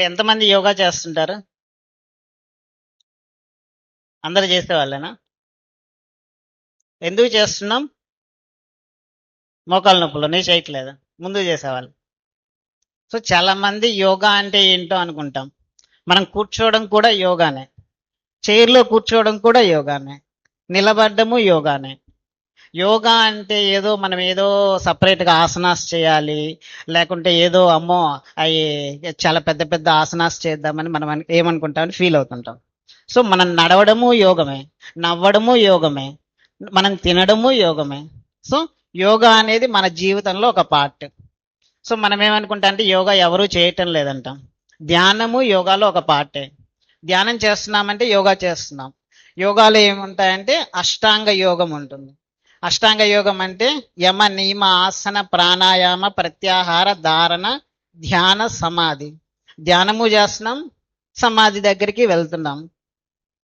ఎంతమంది యోగా చేస్తుంటారు? అందరు చేసేవాళ్ళేనా? ఎందుకు చేస్తున్నాం? మోకాళ్ళ నొప్పులు నేను చేయట్లేదు, ముందు చేసేవాళ్ళు. సో చాలా మంది యోగా అంటే ఏంటో అనుకుంటాం. మనం కూర్చోవడం కూడా యోగానే, చైర్లో కూర్చోవడం కూడా యోగానే, నిలబడ్డము యోగానే. యోగా అంటే ఏదో మనం ఏదో సపరేట్గా ఆసనాస్ చేయాలి, లేకుంటే ఏదో అమ్మో అవి చాలా పెద్ద పెద్ద ఆసనాస్ చేద్దామని మనం ఏమనుకుంటామని ఫీల్ అవుతుంటాం. సో మనం నడవడము యోగమే, నవ్వడము యోగమే, మనం తినడము యోగమే. సో యోగా అనేది మన జీవితంలో ఒక పార్ట్. సో మనం ఏమనుకుంటా అంటే యోగా ఎవరూ చేయటం లేదంటాం. ధ్యానము యోగాలో ఒక పార్టే. ధ్యానం చేస్తున్నామంటే యోగా చేస్తున్నాం. యోగాలో ఏముంటాయంటే అష్టాంగ యోగం ఉంటుంది. అష్టాంగ యోగం అంటే యమ నియమ ఆసన ప్రాణాయామ ప్రత్యాహార ధారణ ధ్యాన సమాధి. ధ్యానము చేస్తున్నాం, సమాధి దగ్గరికి వెళ్తున్నాం,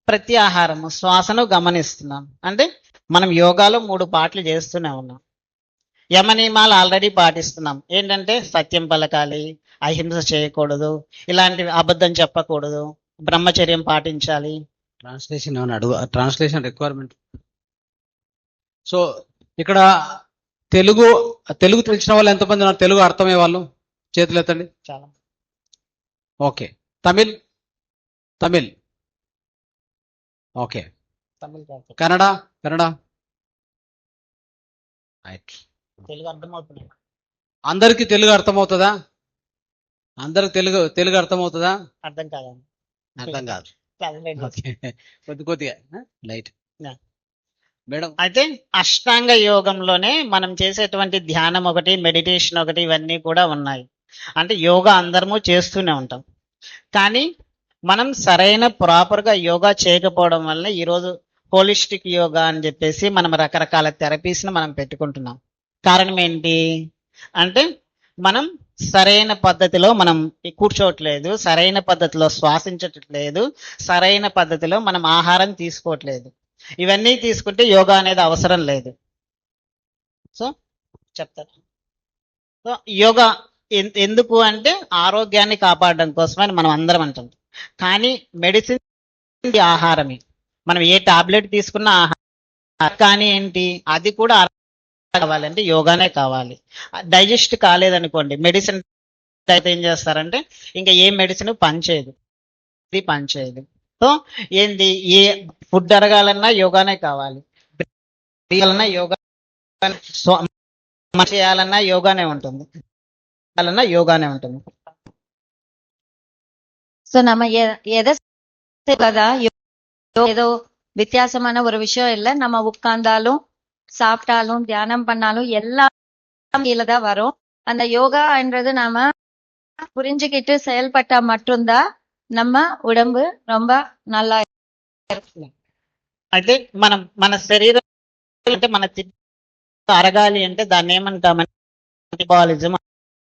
ప్రత్యాహారము శ్వాసను గమనిస్తున్నాం. అంటే మనం యోగాలో 3 పాటలు చేస్తూనే ఉన్నాం. యమ నియమాలు ఆల్రెడీ పాటిస్తున్నాం. ఏంటంటే సత్యం పలకాలి, అహింస చేయకూడదు, ఇలాంటివి అబద్ధం చెప్పకూడదు, బ్రహ్మచర్యం పాటించాలి. ట్రాన్స్లేషన్ ఏమైనా ట్రాన్స్లేషన్ రిక్వైర్మెంట్. సో ఇక్కడ తెలుగు తెలిసిన వాళ్ళు ఎంతమంది ఉన్నారు? తెలుగు అర్థమయ్యే వాళ్ళు చేతులు ఎత్తండి. చాలా. ఓకే. తమిళ్ ఓకే. కన్నడ తెలుగు అర్థమవుతుంది. అందరికి తెలుగు అర్థమవుతుందా? అందరికి తెలుగు అర్థమవుతుందా? అర్థం కాదా? అర్థం కాదు. కొద్దిగా లైట్ మేడం. అయితే అష్టాంగ యోగంలోనే మనం చేసేటువంటి ధ్యానం ఒకటి, మెడిటేషన్ ఒకటి, ఇవన్నీ కూడా ఉన్నాయి. అంటే యోగా అందరము చేస్తూనే ఉంటాం, కానీ మనం సరైన ప్రాపర్గా యోగా చేయకపోవడం వల్ల ఈరోజు హోలిస్టిక్ యోగా అని చెప్పేసి మనం రకరకాల థెరపీస్ని మనం పెట్టుకుంటున్నాం. కారణం ఏంటి అంటే మనం సరైన పద్ధతిలో మనం కూర్చోవట్లేదు, సరైన పద్ధతిలో శ్వాసించట్లేదు, సరైన పద్ధతిలో మనం ఆహారం తీసుకోవట్లేదు. ఇవన్నీ తీసుకుంటే యోగా అనేది అవసరం లేదు. సో చెప్తారు. సో యోగా ఎందుకు అంటే ఆరోగ్యాన్ని కాపాడడం కోసమని మనం అందరం అంటాం. కానీ మెడిసిన్ ఆహారమే. మనం ఏ టాబ్లెట్ తీసుకున్నా ఆహారం, కానీ ఏంటి అది కూడా కావాలంటే యోగానే కావాలి. డైజెస్ట్ కాలేదనుకోండి, మెడిసిన్ అయితే ఏం చేస్తారంటే ఇంకా ఏ మెడిసిన్ పనిచేయదు, ఇది పనిచేయదు. సో ఏంది, ఏ ఫుడ్ అరగాలన్నా యోగానే కావాలి, యోగా చేయాలన్నా యోగానే ఉంటుంది, ஸோ நம்ம எதை செய்வதா ஏதோ வித்தியாசமான ஒரு விஷயம் இல்லை. நம்ம உட்கார்ந்தாலும் சாப்பிட்டாலும் தியானம் பண்ணாலும் எல்லாம் கீழே தான் வரும். அந்த யோகான்றது நாம புரிஞ்சுக்கிட்டு செயல்பட்டா மட்டும்தான் நம்ம உடம்பு ரொம்ப நல்லா இருக்கும். అయితే మనం మన శరీరం అంటే మన అరగాలి అంటే దాన్ని ఏమంటామని మెటబాలిజం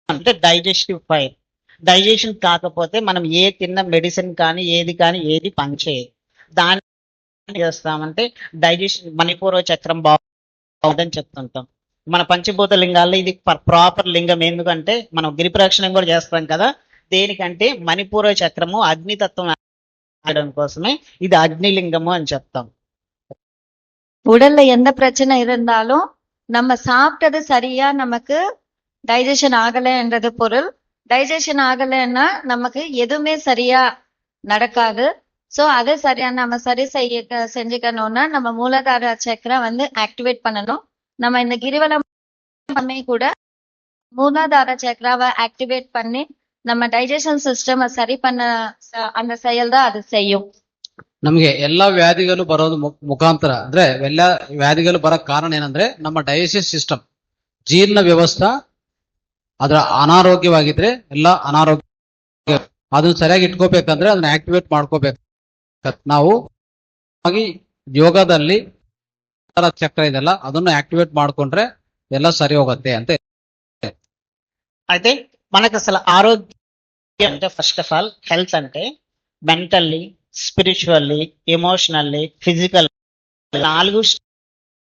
అంటే డైజెస్టివ్ ఫైర్. డైజెషన్ కాకపోతే మనం ఏ తిన్న మెడిసిన్ కానీ ఏది పనిచేయదు. దాన్ని చేస్తామంటే డైజెషన్, మణిపూర్వ చక్రం బాగుందని చెప్తుంటాం. మన పంచభూత లింగాల్లో ఇది ప్రాపర్ లింగం. ఎందుకంటే మనం గిరి ప్రదక్షిణం కూడా చేస్తాం కదా, దేనికంటే మణిపూర్వ చక్రము అగ్నితత్వం ఆడడం కోసమే ఇది అగ్నిలింగము అని చెప్తాం. உடல்ல எந்த பிரச்சனை இருந்தாலும் நம்ம சாப்பிட்டது சரியா நமக்கு டைஜஷன் ஆகலைன்றது பொருள். டைஜஷன் ஆகலைன்னா நமக்கு எதுவுமே சரியா நடக்காது. ஸோ அதை சரியா நம்ம சரி செஞ்சுக்கணும்னா நம்ம மூலாதார சக்கரம் ஆக்டிவேட் பண்ணணும். நம்ம இந்த கிரிவலம் கூட மூலாதார சக்கராவை ஆக்டிவேட் பண்ணி நம்ம டைஜஷன் சிஸ்டம் சரி பண்ண அந்த செயல் தான் அது செய்யும். ನಮಗೆ ಎಲ್ಲಾ ವ್ಯಾಧಿಗಳು ಬರೋದು ಮುಖಾಂತರ ಅಂದ್ರೆ ಎಲ್ಲ ವ್ಯಾಧಿಗಳು ಬರಕ್ ಕಾರಣ ಏನಂದ್ರೆ ನಮ್ಮ ಡೈಜೆಸ್ಟಿವ್ ಸಿಸ್ಟಮ್, ಜೀರ್ಣ ವ್ಯವಸ್ಥೆ ಅದರ ಅನಾರೋಗ್ಯವಾಗಿದ್ರೆ ಎಲ್ಲ ಅನಾರೋಗ್ಯ. ಅದನ್ನ ಸರಿಯಾಗಿ ಇಟ್ಕೋಬೇಕಂದ್ರೆ ಅದನ್ನ ಆಕ್ಟಿವೇಟ್ ಮಾಡ್ಕೋಬೇಕು. ನಾವು ಯೋಗದಲ್ಲಿ ಚಕ್ರ ಇದೆಲ್ಲ ಅದನ್ನು ಆಕ್ಟಿವೇಟ್ ಮಾಡ್ಕೊಂಡ್ರೆ ಎಲ್ಲ ಸರಿ ಹೋಗುತ್ತೆ ಅಂತ. అయితే మనకు అసలు ఆరోగ్యం అంటే ఫస్ట్ ఆఫ్ ఆల్ హెల్త్ అంటే mentally, spiritually, emotionally, physical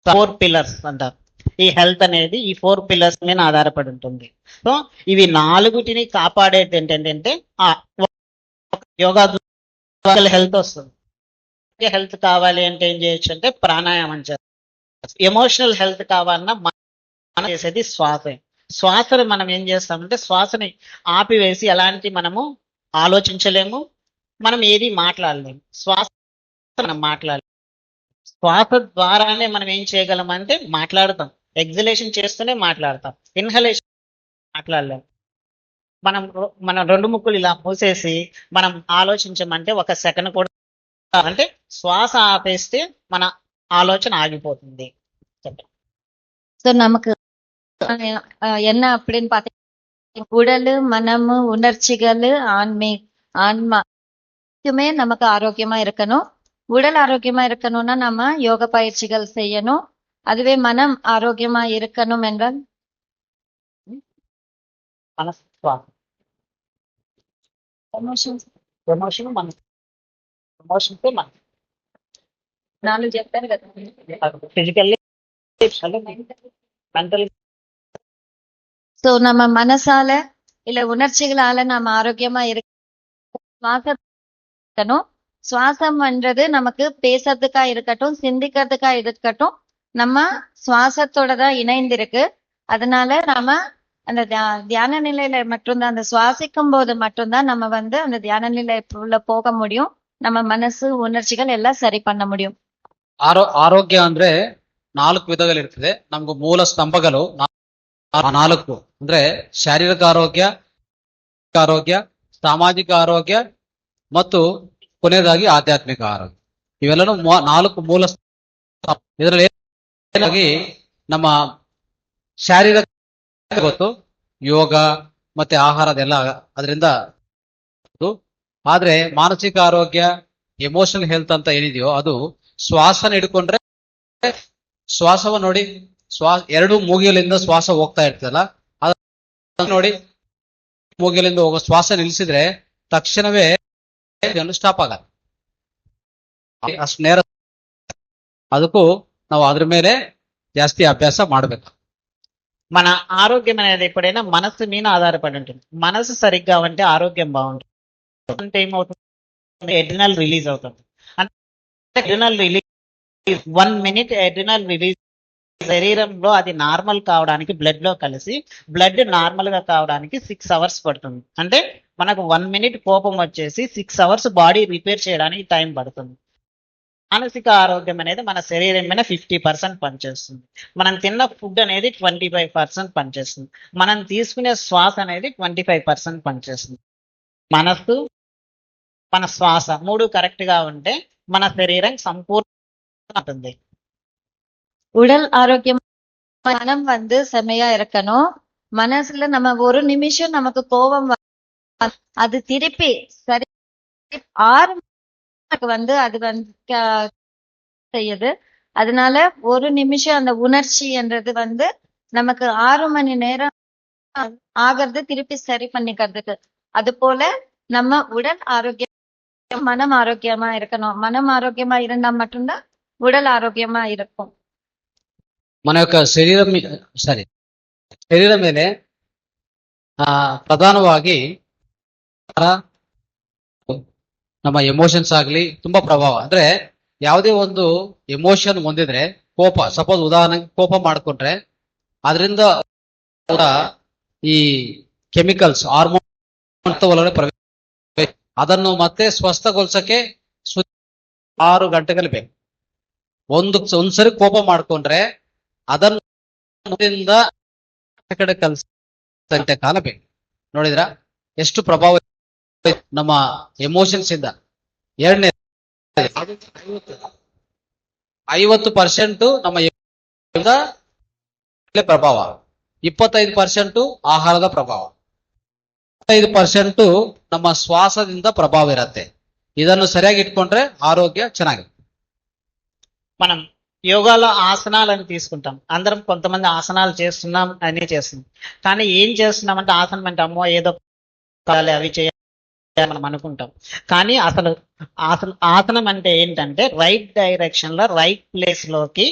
4 pillars అంటారు. ఈ హెల్త్ అనేది ఈ 4 పిల్లర్స్ మీద ఆధారపడి ఉంటుంది. సో ఇవి 4టిని కాపాడేది ఏంటంటే యోగా ద్వారా హెల్త్ వస్తుంది. హెల్త్ కావాలి అంటే ఏం చేయొచ్చు అంటే ప్రాణాయామం చేస్తాం. ఎమోషనల్ హెల్త్ కావాలన్నా మనం చేసేది శ్వాసే. శ్వాసను మనం ఏం చేస్తామంటే శ్వాసని ఆపివేసి ఎలాంటి మనము ఆలోచించలేము, మనం ఏది మాట్లాడలేము. శ్వాస మనం మాట్లాడలేము. శ్వాస ద్వారానే మనం ఏం చేయగలం అంటే మాట్లాడతాం. ఎగ్జలేషన్ చేస్తూనే మాట్లాడతాం, ఇన్హలేషన్ మాట్లాడలేము. మనం రెండు ముక్కులు ఇలా మూసేసి మనం ఆలోచించమంటే ఒక సెకండ్ కూడా, అంటే శ్వాస ఆపేస్తే మన ఆలోచన ఆగిపోతుంది. ஸோ நமக்கு என்ன அப்படின்னு பார்த்தீங்கன்னா உடல் மனம் உணர்ச்சிகள் ஆன்மாக்குமே நமக்கு ஆரோக்கியமா இருக்கணும். உடல் ஆரோக்கியமா இருக்கணும்னா நம்ம யோக பயிற்சிகள் செய்யணும். அதுவே மனம் ஆரோக்கியமா இருக்கணும் என்றால் మనసు ఎమోషన్ మన ఎమోషన్తో మన నాలుగు చెప్పారు కదా. Physically mental. ஸோ நம்ம மனசால இல்ல உணர்ச்சிகளால நம்ம ஆரோக்கியமா இருக்கணும். சுவாசம்ன்றது நமக்கு பேசுறதுக்கா இருக்கட்டும், சிந்திக்கிறதுக்கா இருக்கட்டும், நம்ம சுவாசத்தோட தான் இணைந்திருக்கு. அதனால நாம அந்த தியான நிலையில மட்டும்தான், அந்த சுவாசிக்கும் போது மட்டும்தான் நம்ம அந்த தியான நிலைக்குள்ள போக முடியும். நம்ம மனசு உணர்ச்சிகள் எல்லாம் சரி பண்ண முடியும். ಆರೋಗ್ಯ ಅಂದ್ರೆ 4 ವಿಧಗಳಿರ್ತದೆ. ನಮ್ಗೆ ಮೂಲ ಸ್ತಂಭಗಳು 4 ಅಂದ್ರೆ ಶಾರೀರಿಕ ಆರೋಗ್ಯ, ಸಾಮಾಜಿಕ ಆರೋಗ್ಯ ಮತ್ತು ಕೊನೆಯದಾಗಿ ಆಧ್ಯಾತ್ಮಿಕ ಆರೋಗ್ಯ. ಇವೆಲ್ಲನೂ 4 ಮೂಲ ಇದರಲ್ಲಿ ನಮ್ಮ ಶಾರೀರಿಕ ಗೊತ್ತು, ಯೋಗ ಮತ್ತೆ ಆಹಾರದೆಲ್ಲ ಅದರಿಂದ. ಆದ್ರೆ ಮಾನಸಿಕ ಆರೋಗ್ಯ, ಎಮೋಷನಲ್ ಹೆಲ್ತ್ ಅಂತ ಏನಿದೆಯೋ ಅದು ಶ್ವಾಸನ ಹಿಡ್ಕೊಂಡ್ರೆ, ಶ್ವಾಸವ ನೋಡಿ, ಎರಡು ಮೂಗಿಲಿಂದ ಶ್ವಾಸ ಹೋಗ್ತಾ ಇರ್ತದಲ್ಲ, ನೋಡಿ ಮೂಗಿಲಿಂದ ಹೋಗೋ ಶ್ವಾಸ ನಿಲ್ಸಿದ್ರೆ ತಕ್ಷಣವೇ ಸ್ಟಾಪ್ ಆಗಲ್ಲ. ಅಷ್ಟು ನೇರ. ಅದಕ್ಕೂ ನಾವು ಅದ್ರ ಮೇಲೆ ಜಾಸ್ತಿ అభ్యాస ಮಾಡಬೇಕು. మన ఆరోగ్యం అనేది ఎప్పుడైనా మనసు మీద ఆధారపడి ఉంటుంది. మనసు సరిగ్గా ఉంటే ఆరోగ్యం బాగుంటుంది. అంటే ఏమవుతుంది, ఎడ్రినల్ రిలీజ్ అవుతుంది. అంటే adrenal release 1 minute adrenal release శరీరంలో అది నార్మల్ కావడానికి బ్లడ్ లో కలిసి బ్లడ్ నార్మల్ గా కావడానికి 6 hours పడుతుంది. అంటే మనకు 1 minute కోపం వచ్చేసి 6 hours బాడీ రిపేర్ చేయడానికి టైం పడుతుంది. మానసిక ఆరోగ్యం అనేది మన శరీరం మీద 50% పనిచేస్తుంది. మనం తిన్న ఫుడ్ అనేది 25% పనిచేస్తుంది. మనం తీసుకునే శ్వాస అనేది 25% పనిచేస్తుంది. మనసు, మన శ్వాస 3 కరెక్ట్ గా ఉంటే మన శరీరం సంపూర్ణ ఉంటుంది. உடல் ஆரோக்கியம், மனம் செம்மையா இருக்கணும். மனசுல நம்ம ஒரு நிமிஷம் நமக்கு கோபம் அது திருப்பி சரி 6 அது செய்யுது. அதனால ஒரு நிமிஷம் அந்த உணர்ச்சி என்றது நமக்கு 6 மணி நேரம் ஆகிறது திருப்பி சரி பண்ணிக்கிறதுக்கு. அது போல நம்ம உடல் ஆரோக்கியம், மனம் ஆரோக்கியமா இருக்கணும். மனம் ஆரோக்கியமா இருந்தா மட்டும்தான் உடல் ஆரோக்கியமா இருக்கும். మన యొక్క శరీరం ಮೇಲೆ ಪ್ರಧಾನವಾಗಿ ನಮ್ಮ ಎಮೋಷನ್ಸ್ ಆಗ್ಲಿ ತುಂಬಾ ಪ್ರಭಾವ. ಅಂದ್ರೆ ಯಾವುದೇ ಒಂದು ಎಮೋಷನ್ ಹೊಂದಿದ್ರೆ, ಕೋಪ, ಸಪೋಸ್ ಉದಾಹರಣೆಗೆ ಕೋಪ ಮಾಡ್ಕೊಂಡ್ರೆ ಅದರಿಂದ ಈ ಕೆಮಿಕಲ್ಸ್, ಹಾರ್ಮೋನ್ ಒಳಗಡೆ ಅದನ್ನು ಮತ್ತೆ ಸ್ವಸ್ಥಗೊಳಿಸಕ್ಕೆ 6 ಗಂಟೆಗಳು ಬೇಕು. ಒಂದ್ಸರಿ ಕೋಪ ಮಾಡ್ಕೊಂಡ್ರೆ ಅದನ್ನು ಕಡೆ ಗಂಟೆ ಕಾಲ ಬೇಕು. ನೋಡಿದ್ರ ಎಷ್ಟು ಪ್ರಭಾವ ನಮ್ಮ ಎಮೋಷನ್ಸ್ ಇಂದ. ಎರಡನೇ 50% ನಮ್ಮ ಪ್ರಭಾವ, 25% ಆಹಾರದ ಪ್ರಭಾವ, 25% ನಮ್ಮ ಶ್ವಾಸದಿಂದ ಪ್ರಭಾವ ಇರತ್ತೆ. ಇದನ್ನು ಸರಿಯಾಗಿ ಇಟ್ಕೊಂಡ್ರೆ ಆರೋಗ್ಯ ಚೆನ್ನಾಗಿದೆ. మనం యోగాలో ఆసనాలను తీసుకుంటాం. అందరం కొంతమంది ఆసనాలు చేస్తున్నాం, అన్ని చేస్తున్నాం. కానీ ఏం చేస్తున్నామంటే ఆసనం అంటే అమ్మో ఏదో అవి చేయాలి మనం అనుకుంటాం. కానీ అసలు ఆసనం అంటే ఏంటంటే రైట్ డైరెక్షన్ లో, రైట్ ప్లేస్ లోకి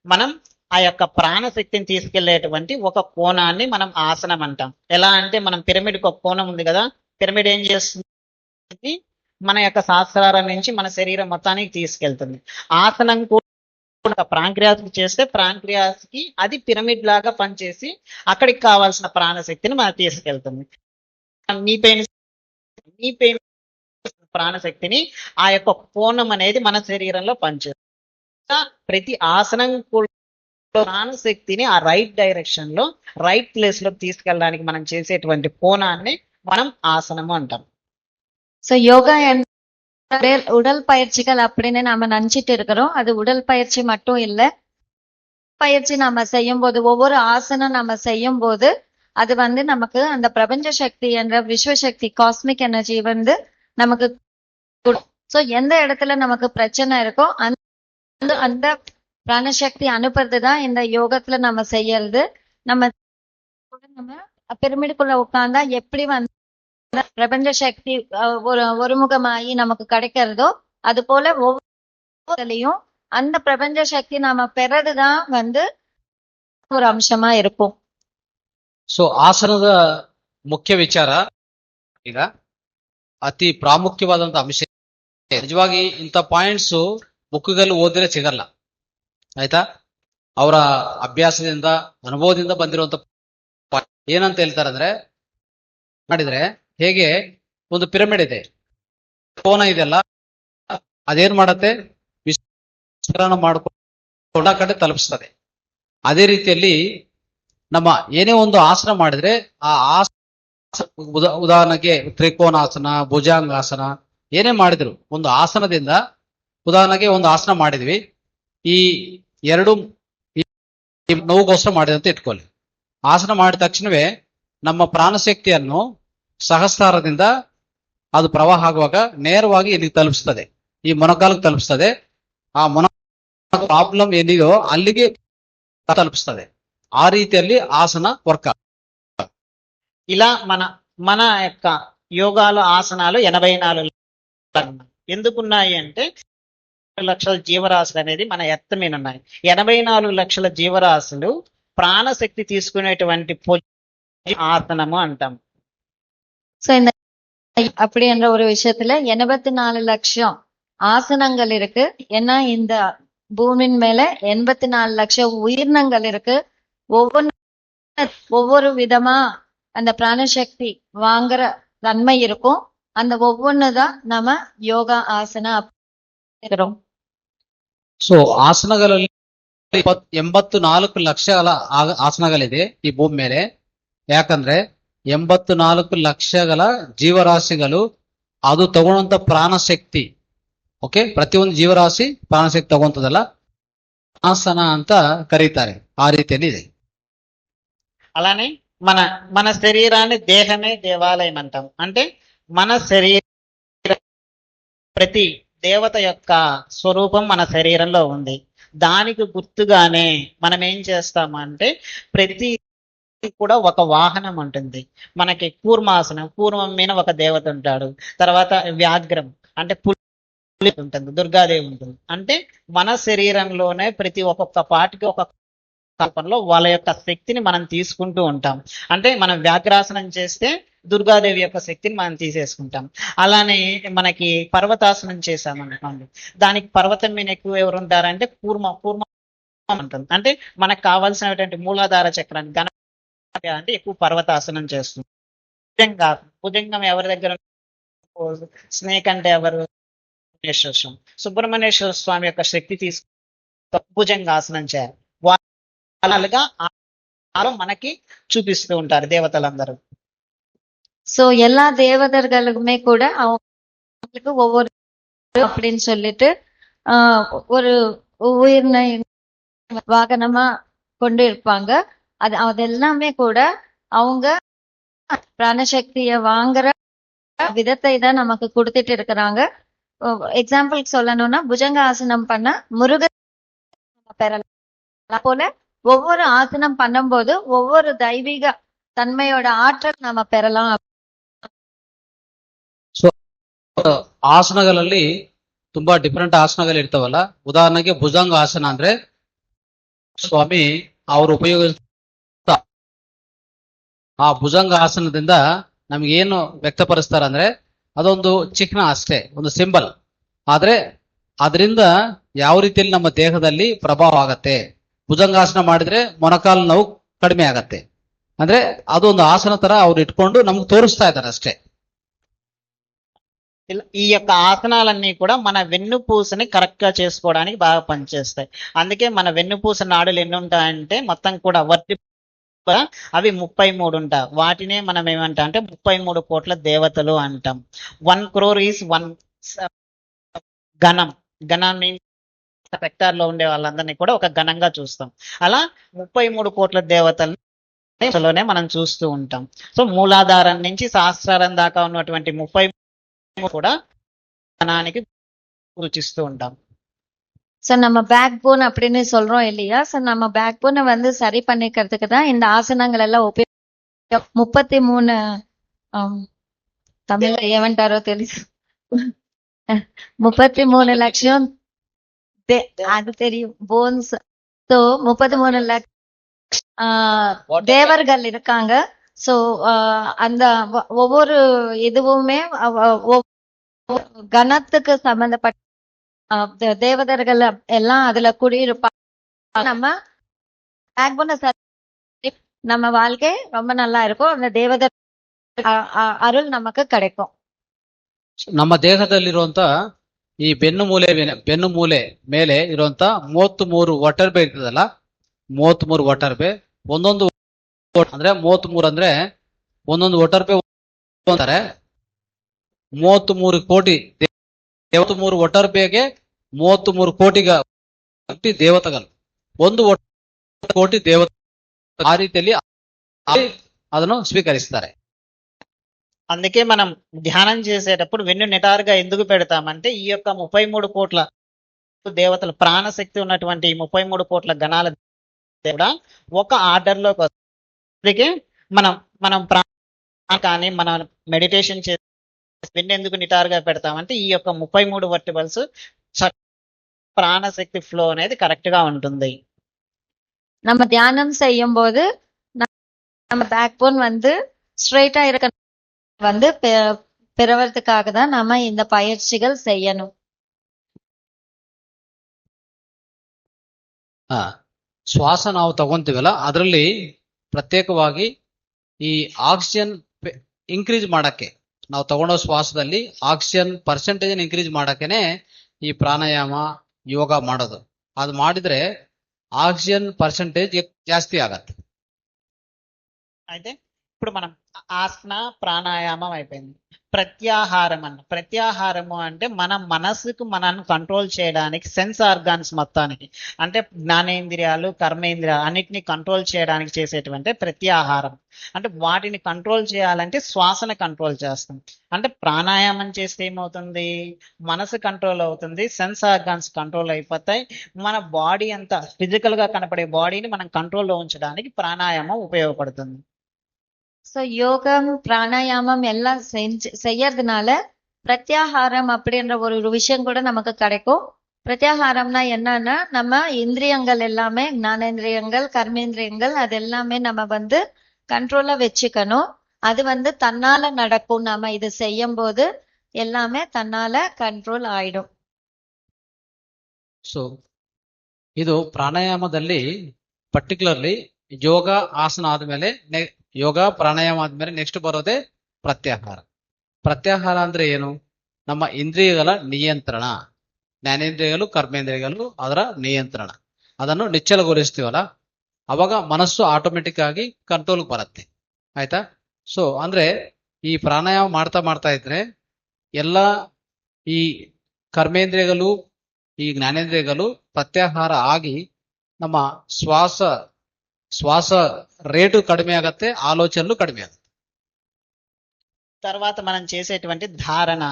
మనం ఆ యొక్క ప్రాణశక్తిని తీసుకెళ్లేటువంటి ఒక కోణాన్ని మనం ఆసనం అంటాం. ఎలా అంటే మనం పిరమిడ్కి ఒక కోణం ఉంది కదా, పిరమిడ్ ఏం చేస్తుంది, మన యొక్క సహస్రారం నుంచి మన శరీరం మొత్తానికి తీసుకెళ్తుంది. ఆసనం కూడా ప్రాంక్రియాస్ చేస్తే ప్రాంక్రియాస్ కి అది పిరమిడ్ లాగా పనిచేసి అక్కడికి కావాల్సిన ప్రాణశక్తిని మనకు తీసుకెళ్తుంది. నీ పెయిన్ ప్రాణశక్తిని ఆ యొక్క కోణం అనేది మన శరీరంలో పనిచేస్తుంది. ప్రతి ఆసనం కూడా ప్రాణశక్తిని ఆ రైట్ డైరెక్షన్ లో రైట్ ప్లేస్ లో తీసుకెళ్ళడానికి మనం చేసేటువంటి కోణాన్ని మనం ஆசனము అంటాம். ஸோ யோகா உடல் பயிற்சிகள் அப்படின்னு நம்ம நினைச்சிட்டு இருக்கிறோம். அது உடல் பயிற்சி மட்டும் இல்ல, பயிற்சி நம்ம செய்யும் போது ஒவ்வொரு ஆசனம் நம்ம செய்யும் போது அது வந்து நமக்கு அந்த பிரபஞ்ச சக்தி என்ற விஸ்வசக்தி காஸ்மிக் எனர்ஜி வந்து நமக்கு ஸோ எந்த இடத்துல நமக்கு பிரச்சனை இருக்கோ அந்த அந்த பிராணசக்தி அனுப்புறது தான் இந்த யோகத்துல நம்ம செய்யறது. நம்ம பிரமிடுக்குள்ள உட்கார்ந்தா எப்படி வந்து பிரபஞ்ச சக்தி ஒருமுகமாகி நமக்கு கிடைக்கிறதோ அது போல ஒவ்வொருலையும் அந்த பிரபஞ்ச சக்தி நாம பெறதுதான் வந்து ஒரு ಅಂಶமா இருக்கும். ಸೊ ಆಸನದ ಮುಖ್ಯ ವಿಚಾರ ಈಗ ಅತಿ ಪ್ರಾಮುಖ್ಯವಾದಂತ ಅಂಶ. ನಿಜವಾಗಿ ಇಂಥ ಪಾಯಿಂಟ್ಸ್ ಬುಕ್ಗಳಲ್ಲಿ ಓದಿದ್ರೆ ಸಿಗಲ್ಲ, ಆಯ್ತಾ. ಅವರ ಅಭ್ಯಾಸದಿಂದ ಅನುಭವದಿಂದ ಬಂದಿರುವಂತ ಏನಂತ ಹೇಳ್ತಾರೆ ಅಂದ್ರೆ, ಮಾಡಿದ್ರೆ ಹೇಗೆ ಒಂದು ಪಿರಮಿಡ್ ಇದೆ, ಕೋನ ಇದೆಲ್ಲ, ಅದೇನ್ ಮಾಡತ್ತೆ, ವಿಸ್ತರಣ ಮಾಡ್ಕೊಂಡ ಕಡೆ ತಲುಪಿಸ್ತದೆ. ಅದೇ ರೀತಿಯಲ್ಲಿ ನಮ್ಮ ಏನೇ ಒಂದು ಆಸನ ಮಾಡಿದ್ರೆ ಆ ಉದಾಹರಣೆಗೆ ತ್ರಿಕೋನಾಸನ, ಭುಜಂಗಾಸನ ಏನೇ ಮಾಡಿದ್ರು ಒಂದು ಆಸನದಿಂದ, ಉದಾಹರಣೆಗೆ ಒಂದು ಆಸನ ಮಾಡಿದ್ವಿ, ಈ ಎರಡು ನೋವುಗೋಸ್ಕರ ಮಾಡಿದೆ ಅಂತ ಇಟ್ಕೊಳ್ಳಿ. ಆಸನ ಮಾಡಿದ ತಕ್ಷಣವೇ ನಮ್ಮ ಪ್ರಾಣಶಕ್ತಿಯನ್ನು ಸಹಸ್ರಾರದಿಂದ ಅದು ಪ್ರವಾಹ ಆಗುವಾಗ ನೇರವಾಗಿ ಇಲ್ಲಿಗೆ ತಲುಪಿಸ್ತದೆ, ಈ ಮೊಣಕಾಲಿಗೆ ತಲುಪಿಸ್ತದೆ. ಆ ಪ್ರಾಬ್ಲಮ್ ಏನಿದೆಯೋ ಅಲ್ಲಿಗೆ ತಲುಪಿಸ್ತದೆ. ఆ రీతిಯಲ್ಲಿ ఆసన వర్క్. ఇలా మన యొక్క యోగాలో ఆసనాలు 84 ఎందుకున్నాయి అంటే, లక్షల జీవరాశులు అనేది మన ఎత్త మీద ఉన్నాయి. 84 లక్షల జీవరాశులు ప్రాణశక్తి తీసుకునేటువంటి ఆసనము అంటాం. சோ இந்த அப்படி என்ற ஒரு விஷயத்துல 84 லட்சம் ஆசனங்கள் இருக்கு. ஏன்னா இந்த பூமியின் மேல 84 லட்சம் உயிரினங்கள் இருக்கு. ஒவ்வொரு விதமா அந்த பிராணசக்தி வாங்குற தன்மை இருக்கும். அந்த ஒவ்வொன்னுதான் நம்ம யோகா ஆசன இருக்கிறோம். ಸೊ ಆಸನಗಳಲ್ಲಿ 84 ಲಕ್ಷಗಳ ಆಸನಗಳಿದೆ ಈ ಭೂಮಿ ಮೇಲೆ. ಯಾಕಂದ್ರೆ 84 ಲಕ್ಷಗಳ ಜೀವರಾಶಿಗಳು ಅದು ತಗೊಳ್ಳೋಂತ ಪ್ರಾಣಶಕ್ತಿ, ಓಕೆ, ಪ್ರತಿಯೊಂದು ಜೀವರಾಶಿ ಪ್ರಾಣಶಕ್ತಿ ತಗೊಂತದಲ್ಲ, ಆಸನ ಅಂತ ಕರೀತಾರೆ. ಆ ರೀತಿಯಲ್ಲಿ ಇದೆ. అలానే మన శరీరాన్ని దేహమే దేవాలయం అంటాం. అంటే మన శరీరం ప్రతి దేవత యొక్క స్వరూపం మన శరీరంలో ఉంది. దానికి గుర్తుగానే మనం ఏం చేస్తామంటే, ప్రతి కూడా ఒక వాహనం ఉంటుంది. మనకి కూర్మాసనం, కూర్మం మీద ఒక దేవత ఉంటాడు. తర్వాత వ్యాఘ్రం అంటే పులి ఉంటుంది, దుర్గాదేవి ఉంటుంది. అంటే మన శరీరంలోనే ప్రతి ఒక్కొక్క పాటికి ఒక కల్పనలో వాళ్ళ యొక్క శక్తిని మనం తీసుకుంటూ ఉంటాం. అంటే మనం వ్యాఘ్రాసనం చేస్తే దుర్గాదేవి యొక్క శక్తిని మనం తీసేసుకుంటాం. అలానే మనకి పర్వతాసనం చేశామనుకోండి, దానికి పర్వతం మీద ఎక్కువ ఎవరు ఉంటారంటే కూర్మ ఉంటుంది. అంటే మనకు కావాల్సినటువంటి మూలాధార చక్రాన్ని గణ అంటే ఎక్కువ పర్వతాసనం చేస్తుంది. భుజంగం ఎవరి దగ్గర, స్నేక్ అంటే ఎవరు, సుబ్రహ్మణ్యేశ్వర స్వామి యొక్క శక్తి తీసుకు భుజంగాసనం చేయాలి. వాళ్ళగా మనకి చూపిస్తూ ఉంటారు దేవతలందరూ. சோ எல்லா தேவதர்களுக்குமே கூட அவங்களுக்கு ஒவ்வொரு அப்படின்னு சொல்லிட்டு ஒரு உயிரின வாகனமா கொண்டு இருப்பாங்க. அதெல்லாமே கூட அவங்க பிராணசக்திய வாங்குற விதத்தை தான் நமக்கு கொடுத்துட்டு இருக்கிறாங்க. எக்ஸாம்பிளுக்கு சொல்லணும்னா, புஜங்க ஆசனம் பண்ண முருகன் பெறலாம். போல ஒவ்வொரு ஆசனம் பண்ணும்போது ஒவ்வொரு தெய்வீக தன்மையோட ஆற்றல் நாம பெறலாம். ಸೊ ಆಸನಗಳಲ್ಲಿ ತುಂಬಾ ಡಿಫರೆಂಟ್ ಆಸನಗಳು ಇರ್ತಾವಲ್ಲ. ಉದಾಹರಣೆಗೆ ಭುಜಂಗ ಆಸನ ಅಂದ್ರೆ ಸ್ವಾಮಿ ಅವರು ಉಪಯೋಗಿಸ ಆ ಭುಜಂಗ ಆಸನದಿಂದ ನಮ್ಗೆ ಏನು ವ್ಯಕ್ತಪಡಿಸ್ತಾರ ಅಂದ್ರೆ, ಅದೊಂದು ಚಿಹ್ನ ಅಷ್ಟೇ, ಒಂದು ಸಿಂಬಲ್. ಆದ್ರೆ ಅದರಿಂದ ಯಾವ ರೀತಿಯಲ್ಲಿ ನಮ್ಮ ದೇಹದಲ್ಲಿ ಪ್ರಭಾವ ಆಗತ್ತೆ, ಭುಜಂಗಾಸನ ಮಾಡಿದ್ರೆ ಮೊಣಕಾಲು ನೋವು ಕಡಿಮೆ ಆಗತ್ತೆ ಅಂದ್ರೆ ಅದೊಂದು ಆಸನ ತರ ಅವ್ರು ಇಟ್ಕೊಂಡು ನಮ್ಗೆ ತೋರಿಸ್ತಾ ಇದ್ದಾರೆ ಅಷ್ಟೇ. ఈ యొక్క ఆసనాలన్నీ కూడా మన వెన్నుపూసని కరెక్ట్ గా చేసుకోవడానికి బాగా పనిచేస్తాయి. అందుకే మన వెన్నుపూస నాడులు ఎన్ని ఉంటాయంటే మొత్తం కూడా అవి 33 ఉంటాయి. వాటినే మనం ఏమంటాం అంటే 33 కోట్ల దేవతలు అంటాం. 1 crore ఈస్ 1 గణం. గణం సెక్టార్ లో ఉండే వాళ్ళందరినీ కూడా ఒక గణంగా చూస్తాం. అలా 33 కోట్ల దేవతలనే మనం చూస్తూ ఉంటాం. సో మూలాధారం నుంచి సహస్రారం దాకా ఉన్నటువంటి 30 కూడా గణానికి రుచిస్తూ ఉంటాం. ஸோ நம்ம பேக் போன் அப்படின்னு சொல்றோம் இல்லையா? ஸோ நம்ம பேக் போனை வந்து சரி பண்ணிக்கிறதுக்கு தான் இந்த ஆசனங்கள் எல்லாம் 33 தமிழ்ல ఏమంటారో తెలుసు 33 లక్షం அது தெரியும் போன்ஸ். ஸோ 33 லட்சம் தேவர்கள் இருக்காங்க. ஸோ அந்த ஒவ்வொரு இதுவுமே கணத்துக்கு சம்பந்தப்பட்ட தேவதர்கள் எல்லாம் அதுல குடியிருப்பாங்க. நம்ம பேக் போன நம்ம வாழ்க்கை ரொம்ப நல்லா இருக்கும். அந்த தேவதர் ಅರುಳ್ ನಮಗ கிடைக்கும். ನಮ್ಮ ದೇಹದಲ್ಲಿರುವಂತ ಈ ಬೆನ್ನು ಮೂಲೆ ಮೇಲೆ ಇರುವಂತ 33 ಒಟರ್ಬೆ ಇರ್ತದಲ್ಲ, 33 ಒಟರ್ಬೆ, ಒಂದೊಂದು ಅಂದ್ರೆ 33 ಅಂದ್ರೆ ಒಂದೊಂದು ಒಟರ್ಬೆ ಅಂತಾರೆ 33 ಕೋಟಿ. 33 ಒಟರ್ಬೆಗೆ 33 ಕೋಟಿ ದೇವತೆಗಳು, ಒಂದು ಕೋಟಿ ದೇವತೆ. ಆ ರೀತಿಯಲ್ಲಿ ಅದನ್ನು ಸ್ವೀಕರಿಸ್ತಾರೆ. అందుకే మనం ధ్యానం చేసేటప్పుడు వెన్ను నిటారుగా ఎందుకు పెడతామంటే ఈ యొక్క 33 కోట్ల దేవతల ప్రాణశక్తి ఉన్నటువంటి 33 కోట్ల గణాల కూడా ఒక ఆర్డర్ లోకి వస్తుంది. మనం కానీ మనం మెడిటేషన్ చేసి వెన్ను ఎందుకు నిటారుగా పెడతామంటే ఈ యొక్క 33 వర్టిబల్స్ ప్రాణశక్తి ఫ్లో అనేది కరెక్ట్ గా ఉంటుంది. நம்ம தியானம் செய்யும் போது நம்ம பேக் போன் வந்து ஸ்ட்ரைட்டா இருக்க வந்து பெறுவதற்காக தான் நாம இந்த பயிற்சிகள் செய்யணும். ಶ್ವಾಸ ನಾವು ತಗೊಂತೀವಲ್ಲ, ಅದರಲ್ಲಿ ಪ್ರತ್ಯೇಕವಾಗಿ ಈ ಆಕ್ಸಿಜನ್ ಇನ್ಕ್ರೀಸ್ ಮಾಡಕ್ಕೆ, ನಾವು ತಗೊಂಡೋ ಶ್ವಾಸದಲ್ಲಿ ಆಕ್ಸಿಜನ್ ಪರ್ಸೆಂಟೇಜ್ ಇನ್ಕ್ರೀಸ್ ಮಾಡಕ್ಕೇನೆ ಈ ಪ್ರಾಣಾಯಾಮ ಯೋಗ ಮಾಡೋದು. ಅದು ಮಾಡಿದ್ರೆ ఆక్సిజన్ పర్సంటేజ్ జాస్తి ಆಗತ್ತೆ. అయితే ఇప్పుడు మనం ఆసన ప్రాణాయామం అయిపోయింది. ప్రత్యాహారము అంటే మన మనసుకు మనల్ని కంట్రోల్ చేయడానికి సెన్స్ ఆర్గాన్స్ మొత్తానికి అంటే జ్ఞానేంద్రియాలు కర్మేంద్రియాలు అన్నిటిని కంట్రోల్ చేయడానికి చేసేటువంటి ప్రత్యాహారం. అంటే వాటిని కంట్రోల్ చేయాలంటే శ్వాసన కంట్రోల్ చేస్తాం. అంటే ప్రాణాయామం చేస్తే ఏమవుతుంది, మనసు కంట్రోల్ అవుతుంది, సెన్స్ ఆర్గాన్స్ కంట్రోల్ అయిపోతాయి. మన బాడీ అంతా ఫిజికల్ గా కనపడే బాడీని మనం కంట్రోల్లో ఉంచడానికి ప్రాణాయామం ఉపయోగపడుతుంది. ஸோ யோகம் பிராணாயாமம் எல்லாம் செய்யறதுனால பிரத்யாகாரம் அப்படின்ற ஒரு விஷயம் கூட நமக்கு கிடைக்கும். பிரத்யாகாரம்னா என்னன்னா நம்ம இந்திரியங்கள் எல்லாமே ஞானேந்திரியங்கள் கர்மேந்திரியங்கள் அது எல்லாமே நம்ம வந்து கண்ட்ரோல்ல வச்சுக்கணும். அது வந்து தன்னால நடக்கும். நாம இது செய்யும் போது எல்லாமே தன்னால ಕಂಟ್ರೋಲ್ ಆಯಿடும். ಸೊ ಇದು ಪ್ರಾಣಾಯಾಮದಲ್ಲಿ ಪರ್ಟಿಕ್ಯುಲರ್ಲಿ ಯೋಗ ಆಸನ ಆದ್ಮೇಲೆ ಯೋಗ ಪ್ರಾಣಾಯಾಮ ಆದ್ಮೇಲೆ ನೆಕ್ಸ್ಟ್ ಬರೋದೇ ಪ್ರತ್ಯಾಹಾರ. ಪ್ರತ್ಯಾಹಾರ ಅಂದ್ರೆ ಏನು? ನಮ್ಮ ಇಂದ್ರಿಯಗಳ ನಿಯಂತ್ರಣ, ಜ್ಞಾನೇಂದ್ರಿಯಗಳು ಕರ್ಮೇಂದ್ರಿಯಗಳು ಅದರ ನಿಯಂತ್ರಣ, ಅದನ್ನು ನಿಚ್ಚಳಗೊಳಿಸ್ತೀವಲ್ಲ ಅವಾಗ ಮನಸ್ಸು ಆಟೋಮೆಟಿಕ್ ಆಗಿ ಕಂಟ್ರೋಲ್ ಬರುತ್ತೆ. ಆಯ್ತಾ? ಸೊ ಅಂದ್ರೆ ಈ ಪ್ರಾಣಾಯಾಮ ಮಾಡ್ತಾ ಇದ್ರೆ ಎಲ್ಲ ಈ ಕರ್ಮೇಂದ್ರಿಯಗಳು ಈ ಜ್ಞಾನೇಂದ್ರಿಯಗಳು ಪ್ರತ್ಯಾಹಾರ ಆಗಿ ನಮ್ಮ శ్వాస రేటు కడిమే ಆಗತ್ತೆ, ఆలోచనలు కడిమే ಆಗತ್ತೆ. తర్వాత మనం చేసేటువంటి ధారణ,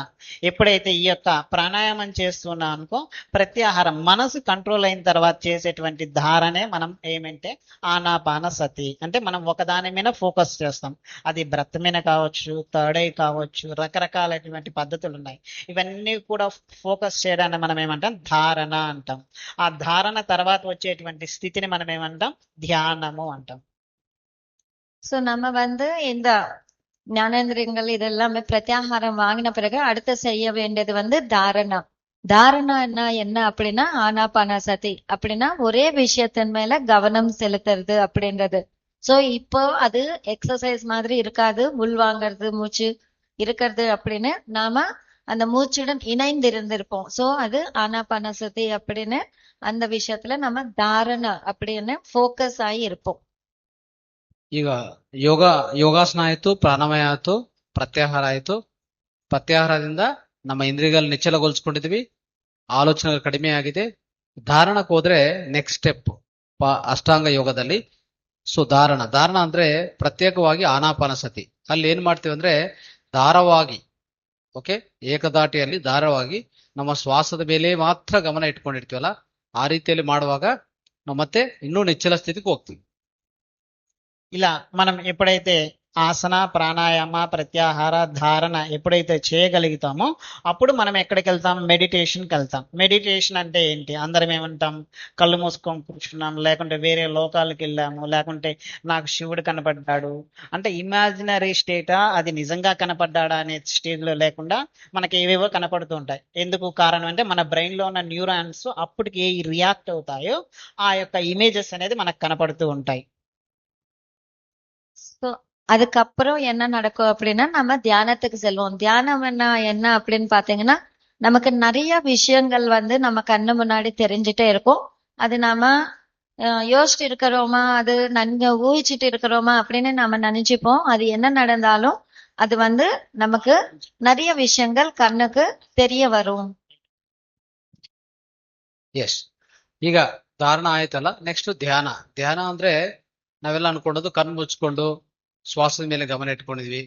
ఎప్పుడైతే ఈ యొక్క ప్రాణాయామం చేస్తున్నాం అనుకో ప్రత్యాహారం మనసు కంట్రోల్ అయిన తర్వాత చేసేటువంటి ధారణే మనం ఏమంటే ఆనాపాన సతి. అంటే మనం ఒకదాని మీద ఫోకస్ చేస్తాం. అది బ్రెత్ మీద కావచ్చు, థర్డ్ ఐ కావచ్చు, రకరకాలైనటువంటి పద్ధతులు ఉన్నాయి. ఇవన్నీ కూడా ఫోకస్ చేయడాన్ని మనం ఏమంటాం ధారణ అంటాం. ఆ ధారణ తర్వాత వచ్చేటువంటి స్థితిని మనం ఏమంటాం ధ్యానము అంటాం. ஸோ நம்ம வந்து இந்த ஞானேந்திரியங்கள் இது எல்லாமே பிரத்யாகாரம் வாங்கின பிறகு அடுத்து செய்ய வேண்டியது வந்து தாரணா. தாரணா என்ன அப்படின்னா ஆனாபானசதி அப்படின்னா ஒரே விஷயத்தின் மேல கவனம் செலுத்துறது அப்படின்றது. சோ இப்போ அது எக்ஸசைஸ் மாதிரி இருக்காது, உள்வாங்கிறது மூச்சு இருக்கிறது அப்படின்னு நாம அந்த மூச்சுடன் இணைந்து இருந்திருப்போம். சோ அது ஆனாபானசதி அப்படின்னு அந்த விஷயத்துல நம்ம தாரணா அப்படின்னு ஃபோக்கஸ் ஆகி இருப்போம். ಈಗ ಯೋಗಾಸನ ಆಯ್ತು, ಪ್ರಾಣಾಯಾಮ ಆಯ್ತು, ಪ್ರತ್ಯಾಹಾರ ಆಯ್ತು. ಪ್ರತ್ಯಾಹಾರದಿಂದ ನಮ್ಮ ಇಂದ್ರಿಯಗಳು ನಿಚ್ಚಲಗೊಳಿಸ್ಕೊಂಡಿದ್ವಿ, ಆಲೋಚನೆಗಳು ಕಡಿಮೆ ಆಗಿದೆ. ಧಾರಣಕ್ಕೆ ಹೋದ್ರೆ ನೆಕ್ಸ್ಟ್ ಸ್ಟೆಪ್ ಅಷ್ಟಾಂಗ ಯೋಗದಲ್ಲಿ. ಸೊ ಧಾರಣ ಅಂದ್ರೆ ಪ್ರತ್ಯೇಕವಾಗಿ ಆನಾಪಾನಸತಿ. ಅಲ್ಲಿ ಏನ್ ಮಾಡ್ತೀವಿ ಅಂದ್ರೆ ಧಾರವಾಗಿ, ಓಕೆ, ಏಕದಾಟಿಯಲ್ಲಿ ಧಾರವಾಗಿ ನಮ್ಮ ಶ್ವಾಸದ ಮೇಲೆ ಮಾತ್ರ ಗಮನ ಇಟ್ಕೊಂಡಿರ್ತೀವಲ್ಲ, ಆ ರೀತಿಯಲ್ಲಿ ಮಾಡುವಾಗ ನಾವು ಮತ್ತೆ ಇನ್ನೂ ನಿಚ್ಚಲ ಸ್ಥಿತಿಗೆ ಹೋಗ್ತೀವಿ. ఇలా మనం ఎప్పుడైతే ఆసన ప్రాణాయామ ప్రత్యాహార ధారణ ఎప్పుడైతే చేయగలుగుతామో అప్పుడు మనం ఎక్కడికి వెళ్తాం? మెడిటేషన్కి వెళ్తాం. మెడిటేషన్ అంటే ఏంటి? అందరం ఏమంటాం? కళ్ళు మూసుకొని కూర్చున్నాం, లేకుంటే వేరే లోకాలకు వెళ్ళాము, లేకుంటే నాకు శివుడు కనపడ్డాడు అంటే ఇమాజినరీ స్టేటా, అది నిజంగా కనపడ్డాడా అనే స్టేజ్లో లేకుండా మనకి ఏవేవో కనపడుతూ ఉంటాయి. ఎందుకు కారణం అంటే మన బ్రెయిన్లో ఉన్న న్యూరాన్స్ అప్పటికి ఏ రియాక్ట్ అవుతాయో ఆ యొక్క ఇమేజెస్ అనేది మనకు కనపడుతూ ఉంటాయి. ஸோ அதுக்கப்புறம் என்ன நடக்கும் அப்படின்னா நம்ம தியானத்துக்கு செல்வோம். தியானம் என்ன அப்படின்னு பாத்தீங்கன்னா நமக்கு நிறைய விஷயங்கள் வந்து நம்ம கண்ணு முன்னாடி தெரிஞ்சுட்டே இருக்கும். அது நாம யோசிச்சுட்டு இருக்கிறோமா, அது நன்கு ஊகிச்சுட்டு இருக்கிறோமா அப்படின்னு நம்ம நினைச்சுப்போம். அது என்ன நடந்தாலும் அது வந்து நமக்கு நிறைய விஷயங்கள் கண்ணுக்கு தெரிய வரும். ಎಸ್, ಈಗ ಧಾರಣ ಆಯ್ತಲ್ಲ, ನೆಕ್ಸ್ಟ್ ಧ್ಯಾನ. ಧ್ಯಾನ ಅಂದ್ರೆ ನಾವೆಲ್ಲ ಅನ್ಕೊಂಡದ್ದು ಕಣ್ಣು ಮುಚ್ಕೊಂಡು ಶ್ವಾಸದ ಮೇಲೆ ಗಮನ ಇಟ್ಕೊಂಡಿದ್ವಿ.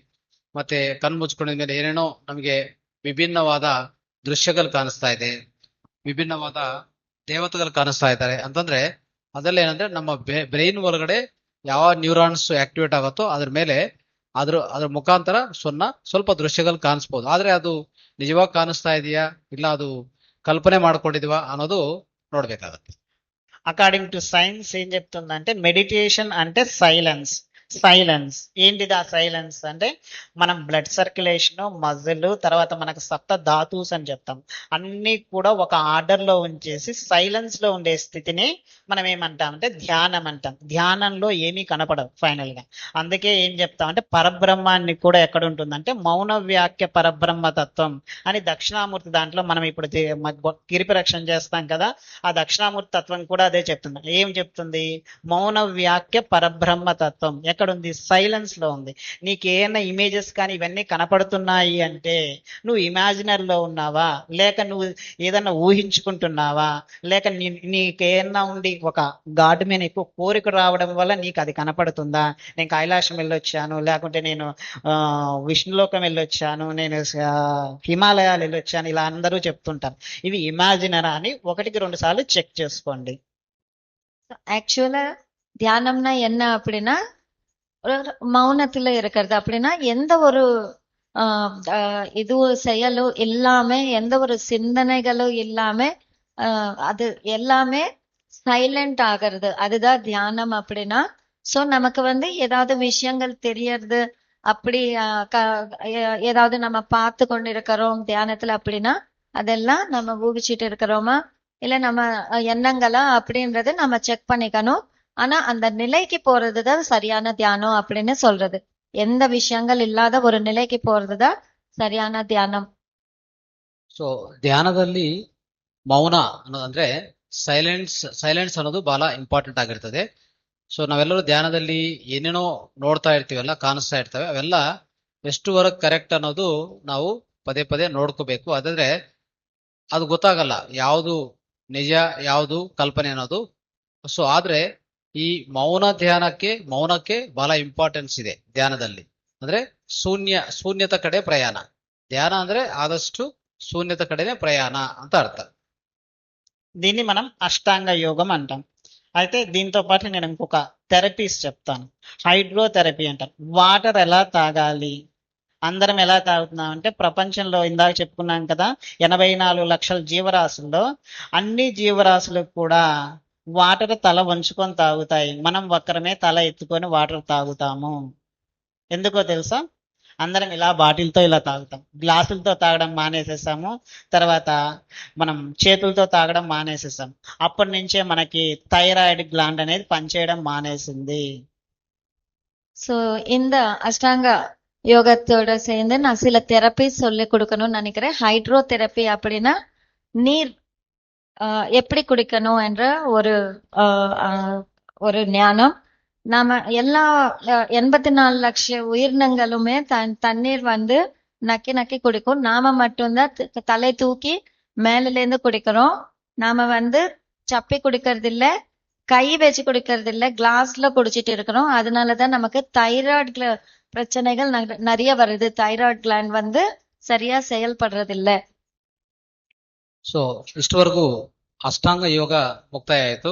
ಮತ್ತೆ ಕಣ್ಣು ಮುಚ್ಕೊಂಡಿದ್ಮೇಲೆ ಏನೇನೋ ನಮಗೆ ವಿಭಿನ್ನವಾದ ದೃಶ್ಯಗಳು ಕಾಣಿಸ್ತಾ ಇದೆ, ವಿಭಿನ್ನವಾದ ದೇವತೆಗಳು ಕಾಣಿಸ್ತಾ ಇದ್ದಾರೆ ಅಂತಂದ್ರೆ ಅದೆಲ್ಲ ಏನಂದ್ರೆ ನಮ್ಮ ಬ್ರೈನ್ ಒಳಗಡೆ ಯಾವ ನ್ಯೂರಾನ್ಸ್ ಆಕ್ಟಿವೇಟ್ ಆಗುತ್ತೋ ಅದ್ರ ಮೇಲೆ ಅದ್ರ ಮುಖಾಂತರ ಸ್ವಲ್ಪ ದೃಶ್ಯಗಳು ಕಾಣಿಸ್ಬೋದು. ಆದ್ರೆ ಅದು ನಿಜವಾಗಿ ಕಾಣಿಸ್ತಾ ಇದೆಯಾ ಇಲ್ಲ ಅದು ಕಲ್ಪನೆ ಮಾಡ್ಕೊಂಡಿದೀವಾ ಅನ್ನೋದು ನೋಡ್ಬೇಕಾಗತ್ತೆ. అకార్డింగ్ టు సైన్స్ ఏం చెప్తుందంటే మెడిటేషన్ అంటే సైలెన్స్. ఏంటిది ఆ సైలెన్స్ అంటే మనం బ్లడ్ సర్క్యులేషన్, మజిల్, తర్వాత మనకు సప్త ధాతుస్ అని చెప్తాం, అన్నీ కూడా ఒక ఆర్డర్ లో ఉంచేసి సైలెన్స్ లో ఉండే స్థితిని మనం ఏమంటాం అంటే ధ్యానం అంటాం. ధ్యానంలో ఏమీ కనపడవు ఫైనల్ గా. అందుకే ఏం చెప్తాం అంటే పరబ్రహ్మాన్ని కూడా ఎక్కడ ఉంటుందంటే మౌన వ్యాఖ్య పరబ్రహ్మ తత్వం అని దక్షిణామూర్తి దాంట్లో మనం ఇప్పుడు గిరిప్రక్షణ చేస్తాం కదా, ఆ దక్షిణామూర్తి తత్వం కూడా అదే చెప్తుంది. ఏం చెప్తుంది? మౌన వ్యాఖ్య పరబ్రహ్మ తత్వం ఎక్కడుంది? సైలెన్స్ లో ఉంది. నీకేమైనా ఇమేజెస్ కానీ ఇవన్నీ కనపడుతున్నాయి అంటే నువ్వు ఇమాజినరీ లో ఉన్నావా, లేక నువ్వు ఏదన్నా ఊహించుకుంటున్నావా, లేక నీకేమన్నా ఉండి ఒక గాడ్ మీద ఎక్కువ కోరిక రావడం వల్ల నీకు అది కనపడుతుందా? నేను కైలాసం వెళ్ళొచ్చాను, లేకుంటే నేను విష్ణులోకం వెళ్ళొచ్చాను, నేను హిమాలయాలు వెళ్ళొచ్చాను, ఇలా అందరూ చెప్తుంటారు. ఇవి ఇమాజినరా అని 1-2 సార్లు చెక్ చేసుకోండి. ஆக்சுவலா தியானம்னா என்ன அப்படின்னா மௌனத்துல இருக்கிறது. அப்படின்னா எந்த ஒரு இது செயலும் இல்லாம, எந்த ஒரு சிந்தனைகளும் இல்லாம அது எல்லாமே சைலண்ட் ஆகிறது, அதுதான் தியானம் அப்படின்னா. சோ நமக்கு வந்து ஏதாவது விஷயங்கள் தெரியறது அப்படி ஏதாவது நம்ம பார்த்து கொண்டு இருக்கிறோம் தியானத்துல அப்படின்னா அதெல்லாம் நம்ம ஊகிச்சிட்டு இருக்கிறோமா இல்ல நம்ம எண்ணங்களா அப்படின்றது நம்ம செக் பண்ணிக்கணும். ஆனா அந்த நிலைக்கு போறதுதான் சரியான தியானம் அப்படின்னு சொல்றது. எந்த விஷயங்கள் இல்லாத ஒரு நிலைக்கு போறதுதான் சரியான தியானம். ಸೊ ಧ್ಯಾನದಲ್ಲಿ ಮೌನ ಅನ್ನೋದಂದ್ರೆ ಸೈಲೆನ್ಸ್ ಅನ್ನೋದು ಬಹಳ ಇಂಪಾರ್ಟೆಂಟ್ ಆಗಿರ್ತದೆ. ಸೊ ನಾವೆಲ್ಲರೂ ಧ್ಯಾನದಲ್ಲಿ ಏನೇನೋ ನೋಡ್ತಾ ಇರ್ತೀವಲ್ಲ, ಕಾಣಿಸ್ತಾ ಇರ್ತವೆ, ಅವೆಲ್ಲ ಎಷ್ಟುವರೆಗೆ ಕರೆಕ್ಟ್ ಅನ್ನೋದು ನಾವು ಪದೇ ಪದೇ ನೋಡ್ಕೋಬೇಕು. ಅದಾದ್ರೆ ಅದು ಗೊತ್ತಾಗಲ್ಲ ಯಾವುದು ನಿಜ ಯಾವುದು ಕಲ್ಪನೆ ಅನ್ನೋದು. ಸೊ ಆದ್ರೆ ಈ ಮೌನಕ್ಕೆ ಬಹಳ ಇಂಪಾರ್ಟೆನ್ಸ್ ಇದೆ ಧ್ಯಾನದಲ್ಲಿ. ಅಂದ್ರೆ ಶೂನ್ಯತ ಕಡೆ ಪ್ರಯಾಣ. ಧ್ಯಾನ ಅಂದ್ರೆ ಆದಷ್ಟು శూన్యత కడనే ప్రయాణ ಅಂತ అర్థ. దీన్ని మనం అష్టాంగ యోగం అంటాం. అయితే దీంతో పాటు నేను ఇంకొక థెరపీస్ చెప్తాను. హైడ్రోథెరపీ అంటారు. వాటర్ ఎలా తాగాలి, అందరం ఎలా తాగుతున్నాం అంటే ప్రపంచంలో ఇందాక చెప్పుకున్నాం కదా 84 లక్షల జీవరాశుల్లో అన్ని జీవరాశులు కూడా వాటర్ తల వంచుకొని తాగుతాయి. మనం ఒక్కరమే తల ఎత్తుకొని వాటర్ తాగుతాము. ఎందుకో తెలుసా? అందరం ఇలా బాటిల్తో ఇలా తాగుతాం, గ్లాసులతో తాగడం మానేసేసాము, తర్వాత మనం చేతులతో తాగడం మానేసేసాం. అప్పటి నుంచే మనకి థైరాయిడ్ గ్లాండ్ అనేది పనిచేయడం மானேసింది. ஸோ இந்த அஷ்டாங்க யோகத்தோட சேர்ந்து நான் சில தெரப்பி சொல்லி கொடுக்கணும்னு நினைக்கிறேன். ஹைட்ரோ தெரப்பி அப்படின்னா நீர் எப்படி குடிக்கணும் என்ற ஒரு ஞானம். நாம எல்லா 84 லட்சம் உயிரினங்களுமே தண்ணீர் வந்து நக்கி நக்கி குடிக்கும். நாம மட்டும்தான் தலை தூக்கி மேலில இருந்து குடிக்கிறோம். நாம வந்து சப்பி குடிக்கிறது இல்ல, கை வச்சு குடிக்கிறது இல்ல, கிளாஸ்ல குடிச்சிட்டு இருக்கிறோம். அதனாலதான் நமக்கு தைராய்டு பிரச்சனைகள் நிறைய வருது. தைராய்டு கிளாண்ட் வந்து சரியா செயல்படுறது இல்ல. ಸೊ ಇಷ್ಟವರೆಗೂ ಅಷ್ಟಾಂಗ ಯೋಗ ಮುಕ್ತಾಯ ಆಯಿತು.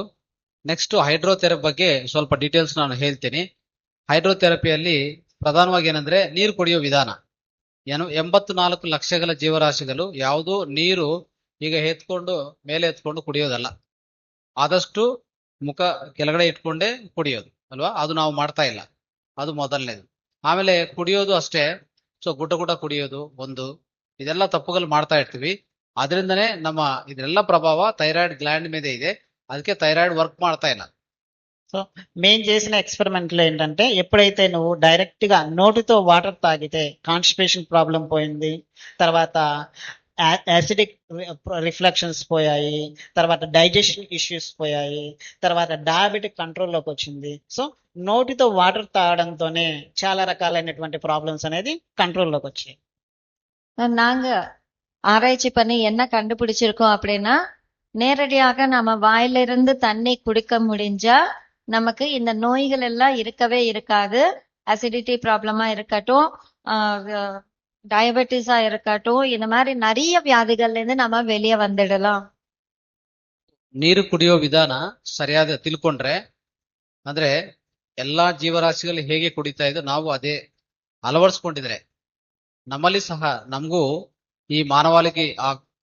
ನೆಕ್ಸ್ಟ್ ಹೈಡ್ರೋಥೆರಪಿ ಬಗ್ಗೆ ಸ್ವಲ್ಪ ಡೀಟೇಲ್ಸ್ ನಾನು ಹೇಳ್ತೀನಿ. ಹೈಡ್ರೋಥೆರಪಿಯಲ್ಲಿ ಪ್ರಧಾನವಾಗಿ ಏನಂದ್ರೆ ನೀರು ಕುಡಿಯೋ ವಿಧಾನ. 84 ಲಕ್ಷಗಳ ಜೀವರಾಶಿಗಳು ಯಾವುದೋ ನೀರು ಈಗ ಮೇಲೆ ಎತ್ಕೊಂಡು ಕುಡಿಯೋದಲ್ಲ, ಆದಷ್ಟು ಮುಖ ಕೆಳಗಡೆ ಇಟ್ಕೊಂಡೇ ಕುಡಿಯೋದು ಅಲ್ವಾ. ಅದು ನಾವು ಮಾಡ್ತಾ ಇಲ್ಲ, ಅದು ಮೊದಲನೇದು. ಆಮೇಲೆ ಕುಡಿಯೋದು ಅಷ್ಟೇ, ಸೊ ಗುಡ್ಡ ಕುಡಿಯೋದು ಒಂದು, ಇದೆಲ್ಲ ತಪ್ಪುಗಳು ಮಾಡ್ತಾ ಇರ್ತೀವಿ. ಅದರಿಂದನೇ ನಮ್ಮ ಇದೆಲ್ಲ ಪ್ರಭಾವ థైరాయిడ్ గ్లాండ్ మీద ಇದೆ. ಅದಕ್ಕೆ థైరాయిడ్ వర్క్ ಮಾಡ್ತಾ ಇಲ್ಲ. సో మేము చేసిన ఎక్స్పెరిమెంట్లో ఏంటంటే, ఎప్పుడైతే నువ్వు డైరెక్ట్గా నోటితో వాటర్ తాగితే కాన్స్టిపేషన్ ప్రాబ్లం పోయింది, తర్వాత యాసిడిక్ రిఫ్లెక్షన్స్ పోయాయి, తర్వాత డైజెషన్ ఇష్యూస్ పోయాయి, తర్వాత డయాబెటిక్ కంట్రోల్లోకి వచ్చింది. సో నోటితో వాటర్ తాగడంతోనే చాలా రకాలైనటువంటి ప్రాబ్లమ్స్ అనేది కంట్రోల్లోకి వచ్చాయి. நாங்க ஆராய்ச்சி பண்ணி என்ன கண்டுபிடிச்சிருக்கோம் அப்படின்னா, நேரடியாக நம்ம வாயிலிருந்து தண்ணி குடிக்க முடிஞ்சா நமக்கு இந்த நோய்கள் எல்லாம் இருக்கவே இருக்காது. அசிடிட்டி ப்ராப்ளமா இருக்கட்டும், டயபெட்டிஸா இருக்கட்டும், இந்த மாதிரி நிறைய வியாதிகள்ல இருந்து நம்ம வெளியே வந்துடலாம். ನೀರು ಕುಡಿಯೋ ವಿಧಾನ ಸರಿಯಾದ ತಿಳ್ಕೊಂಡ್ರೆ, ಅಂದ್ರೆ ಎಲ್ಲಾ ಜೀವರಾಶಿಗಳು ಹೇಗೆ ಕುಡಿತಾ ಇದ್ದು ನಾವು ಅದೇ ಅಳವಡಿಸ್ಕೊಂಡಿದ್ರೆ, ನಮ್ಮಲ್ಲಿ ಸಹ ನಮಗೂ ಈ ಮಾನವಾಳಿಗೆ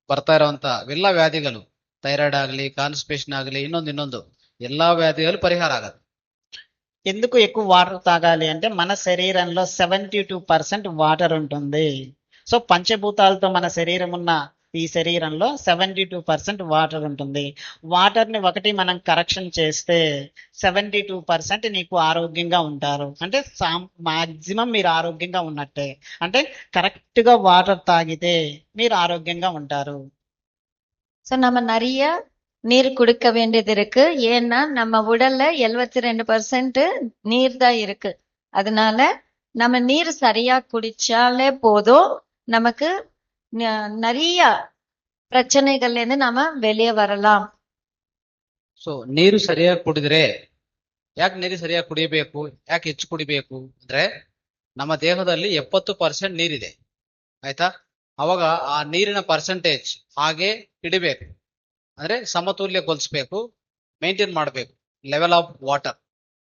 ಬರ್ತಾ ಇರುವಂತ ಎಲ್ಲ ವ್ಯಾಧಿಗಳು, థైరాయిడ్ ಆಗಲಿ, కాన్స్టిపేషన్ ಆಗಲಿ, ಇನ್ನೊಂದು ಎಲ್ಲಾ ವ್ಯಾಧಿಗಳು ಪರಿಹಾರ ಆಗತ್ತೆ. ఎందుకు ఎక్కువ వాటర్ తాగాలి అంటే, మన శరీరంలో 72% వాటర్ ఉంటుంది. సో పంచభూతాలతో మన శరీరం ఉన్న ఈ శరీరంలో 72% వాటర్ ఉంటుంది. వాటర్ని ఒకటి మనం కరెక్షన్ చేస్తే 72% నీకు ఆరోగ్యంగా ఉంటారు. అంటే మాక్సిమం మీరు ఆరోగ్యంగా ఉన్నట్టే. అంటే కరెక్ట్గా వాటర్ తాగితే మీరు ఆరోగ్యంగా ఉంటారు. ஸோ நம்ம நிறைய நீர் குடிக்க வேண்டியது இருக்கு. ஏன்னா நம்ம உடல்ல 72% நீர் தான் இருக்கு. அதனால நம்ம நீர் சரியா குடிச்சாலே போதும், நமக்கு நிறைய பிரச்சனைகள்ல இருந்து நாம வெளியே வரலாம். ಸೊ ನೀರು ಸರಿಯಾಗಿ ಕುಡಿದ್ರೆ, ಯಾಕೆ ನೀರು ಸರಿಯಾಗಿ ಕುಡಿಯಬೇಕು, ಯಾಕೆ ಹೆಚ್ಚು ಕುಡಿಬೇಕು ಅಂದ್ರೆ, ನಮ್ಮ ದೇಹದಲ್ಲಿ 70% ನೀರಿದೆ ಆಯ್ತಾ. ಅವಾಗ ಆ ನೀರಿನ ಪರ್ಸೆಂಟೇಜ್ ಹಾಗೆ ಇಡಬೇಕು, ಅಂದ್ರೆ ಸಮತೋಲ್ಯಗೊಳಿಸ್ಬೇಕು, ಮೇಂಟೈನ್ ಮಾಡಬೇಕು ಲೆವೆಲ್ ಆಫ್ ವಾಟರ್.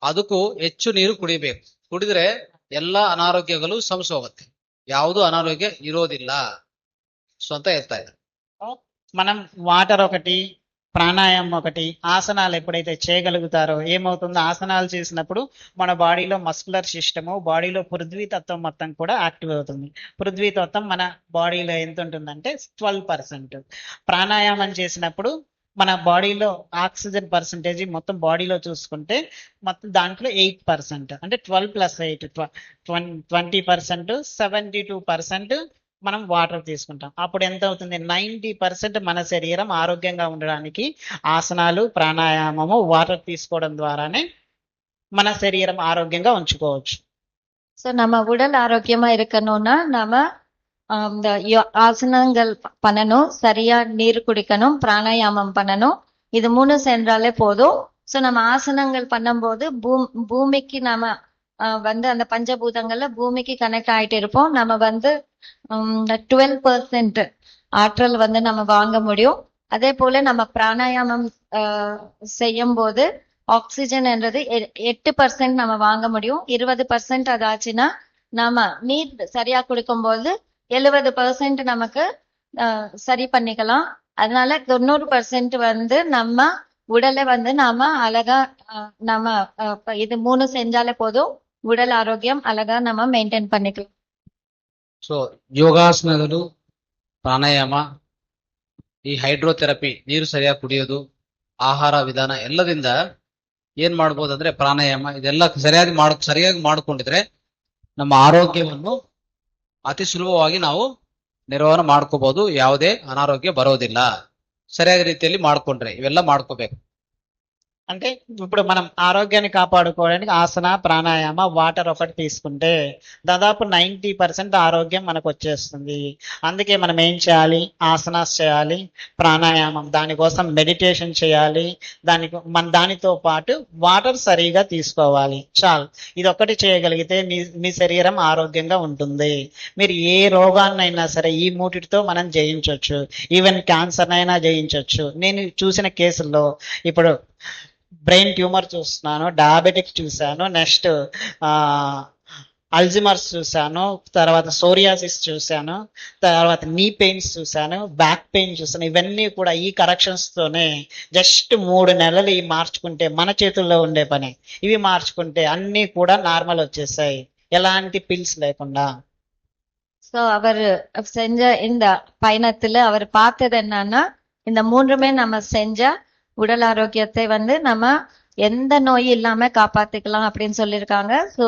ಅದಕ್ಕೂ ಹೆಚ್ಚು ನೀರು ಕುಡಿಬೇಕು. ಕುಡಿದ್ರೆ ಎಲ್ಲ ಅನಾರೋಗ್ಯಗಳು ಹೋಗುತ್ತೆ, ಯಾವುದು ಅನಾರೋಗ್ಯ ಇರೋದಿಲ್ಲ. ಸೊ ಅಂತ ಹೇಳ್ತಾ ಇದ್ದಾರೆ. మనం వాటర్ ఒకటి, ప్రాణాయామం ఒకటి, ఆసనాలు ఎప్పుడైతే చేయగలుగుతారో ఏమవుతుందో, ఆసనాలు చేసినప్పుడు మన బాడీలో మస్కులర్ సిస్టము, బాడీలో పృథ్వీ తత్వం మొత్తం కూడా యాక్టివ్ అవుతుంది. పృథ్వీ తత్వం మన బాడీలో ఎంత ఉంటుందంటే 12%. ప్రాణాయామం చేసినప్పుడు మన బాడీలో ఆక్సిజన్ పర్సంటేజ్ మొత్తం బాడీలో చూసుకుంటే మొత్తం దాంట్లో 8%, అంటే 12 + 8 20%, 72% మనం వాటర్ తీసుకుంటాం. అప్పుడు ఎంత అవుతుంది? 90% మన శరీరం ఆరోగ్యంగా ఉండడానికి ఆసనాలు, ప్రాణాయామము, వాటర్ తీసుకోవడం ద్వారానే మన శరీరం ఆరోగ్యంగా ఉంచుకోవచ్చు. ஸோ நம்ம உடல் ஆரோக்கியமா இருக்கணும்னா நாம இந்த ஆசனங்கள் பண்ணணும், சரியா நீர் குடிக்கணும், பிராணாயாமம் பண்ணணும். இது 3 சென்றாலே போதும். ஸோ நம்ம ஆசனங்கள் பண்ணும்போது பூமிக்கு நாம வந்து அந்த பஞ்சபூதங்கள்ல பூமிக்கு கனெக்ட் ஆயிட்டு இருப்போம். நம்ம வந்து 12% ஆற்றல் வந்து நம்ம வாங்க முடியும். அதே போல நம்ம பிராணாயாமம் செய்யும் போது ஆக்சிஜன் என்றது 8% நம்ம வாங்க முடியும். 20% அதாச்சுன்னா நாம நீர் சரியா குடிக்கும் போது 70% நமக்கு சரி பண்ணிக்கலாம். அதனால 90% வந்து நம்ம உடலை வந்து நாம அழகா நம்ம இது 3 செஞ்சாலே போதும், உடல் ஆரோக்கியம் அழகா நம்ம மெயின்டைன் பண்ணிக்கலாம். ಸೊ ಯೋಗಾಸನಗಳು, ಪ್ರಾಣಾಯಾಮ, ಈ ಹೈಡ್ರೋಥೆರಪಿ, ನೀರು ಸರಿಯಾಗಿ ಕುಡಿಯೋದು, ಆಹಾರ ವಿಧಾನ ಎಲ್ಲದಿಂದ ಏನ್ ಮಾಡ್ಬೋದು ಅಂದ್ರೆ ಪ್ರಾಣಾಯಾಮ ಇದೆಲ್ಲ ಸರಿಯಾಗಿ ಮಾಡ್ಕೊಂಡಿದ್ರೆ ನಮ್ಮ ಆರೋಗ್ಯವನ್ನು ಅತಿ ಸುಲಭವಾಗಿ ನಾವು ನಿರ್ವಹಣೆ ಮಾಡ್ಕೋಬಹುದು. ಯಾವುದೇ ಅನಾರೋಗ್ಯ ಬರೋದಿಲ್ಲ ಸರಿಯಾದ ರೀತಿಯಲ್ಲಿ ಮಾಡ್ಕೊಂಡ್ರೆ. ಇವೆಲ್ಲ ಮಾಡ್ಕೋಬೇಕು. అంటే ఇప్పుడు మనం ఆరోగ్యాన్ని కాపాడుకోవడానికి ఆసన, ప్రాణాయామ, వాటర్ ఒకటి తీసుకుంటే దాదాపు 90% ఆరోగ్యం మనకు వచ్చేస్తుంది. అందుకే మనం ఏం చేయాలి? ఆసనాస్ చేయాలి, ప్రాణాయామం, దానికోసం మెడిటేషన్ చేయాలి, దానితో పాటు వాటర్ సరిగా తీసుకోవాలి. చాలు. ఇది ఒక్కటి చేయగలిగితే మీ శరీరం ఆరోగ్యంగా ఉంటుంది. మీరు ఏ రోగాన్నైనా సరే ఈ మూటితో మనం జయించవచ్చు. ఈవెన్ క్యాన్సర్ అయినా జయించవచ్చు. నేను చూసిన కేసుల్లో ఇప్పుడు బ్రెయిన్ ట్యూమర్ చూస్తున్నాను, డయాబెటిక్ చూశాను, నెక్స్ట్ అల్జిమర్స్ చూశాను, తర్వాత సోరియాసిస్ చూశాను, తర్వాత నీ పెయిన్స్ చూశాను, బ్యాక్ పెయిన్ చూశాను. ఇవన్నీ కూడా ఈ కరెక్షన్స్ తోనే జస్ట్ 3 నెలలు ఈ మార్చుకుంటే మన చేతుల్లో ఉండే పని. ఇవి మార్చుకుంటే అన్నీ కూడా నార్మల్ వచ్చేసాయి, ఎలాంటి పిల్స్ లేకుండా. ஸோ அவர் செஞ்ச இந்த பயணத்துல அவர் பார்த்தது என்னன்னா, இந்த 3மே நம்ம செஞ்சா உடல் ஆரோக்கியத்தை நம்ம எந்த நோய் இல்லாம காப்பாத்திக்கலாம் அப்படின்னு சொல்லியிருக்காங்க. ஸோ